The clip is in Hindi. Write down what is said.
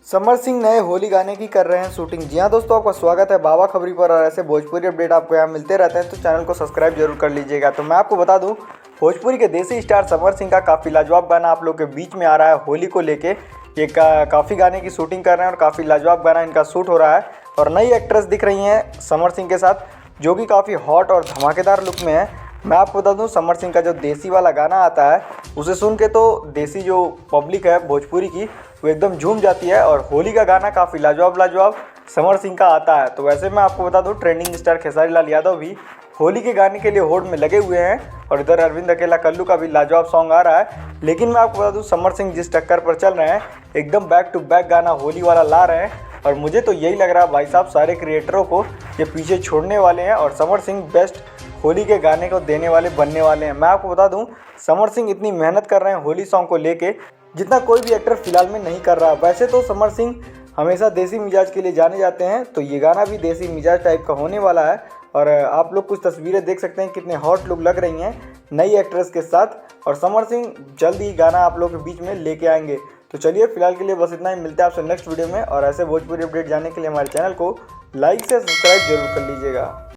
समर सिंह नए होली गाने की कर रहे हैं शूटिंग। जी हाँ दोस्तों, आपका स्वागत है बाबा खबरी पर। और ऐसे भोजपुरी अपडेट आपको यहाँ मिलते रहते हैं, तो चैनल को सब्सक्राइब जरूर कर लीजिएगा। तो मैं आपको बता दूं, भोजपुरी के देसी स्टार समर सिंह का काफ़ी लाजवाब गाना आप लोग के बीच में आ रहा है होली को लेके। ये काफ़ी गाने की शूटिंग कर रहे हैं और काफ़ी लाजवाब गाना इनका शूट हो रहा है। और नई एक्ट्रेस दिख रही हैं समर सिंह के साथ, जो कि काफ़ी हॉट और धमाकेदार लुक में है। मैं आपको बता दूं, समर सिंह का जो देसी वाला गाना आता है उसे सुन के तो देसी जो पब्लिक है भोजपुरी की, वो एकदम झूम जाती है। और होली का गाना काफ़ी लाजवाब समर सिंह का आता है। तो वैसे मैं आपको बता दूं, ट्रेंडिंग स्टार खेसारी लाल यादव भी होली के गाने के लिए होड़ में लगे हुए हैं। और इधर अरविंद अकेला कल्लू का भी लाजवाब सॉन्ग आ रहा है। लेकिन मैं आपको बता दूं, समर सिंह जिस टक्कर पर चल रहे हैं, एकदम बैक टू बैक गाना होली वाला ला रहे हैं। और मुझे तो यही लग रहा है भाई साहब, सारे क्रिएटरों को ये पीछे छोड़ने वाले हैं और समर सिंह बेस्ट होली के गाने को देने वाले बनने वाले हैं। मैं आपको बता दूं, समर सिंह इतनी मेहनत कर रहे हैं होली सॉन्ग को लेके, जितना कोई भी एक्टर फिलहाल में नहीं कर रहा। वैसे तो समर सिंह हमेशा देसी मिजाज के लिए जाने जाते हैं, तो ये गाना भी देसी मिजाज टाइप का होने वाला है। और आप लोग कुछ तस्वीरें देख सकते हैं, कितने हॉट लुक लग रही हैं नई एक्ट्रेस के साथ। और समर सिंह जल्द ही गाना आप लोग के बीच में लेके आएंगे। तो चलिए फिलहाल के लिए बस इतना ही, मिलते हैं आपसे नेक्स्ट वीडियो में। और ऐसे भोजपुरी अपडेट जानने के लिए हमारे चैनल को लाइक से सब्सक्राइब जरूर कर लीजिएगा।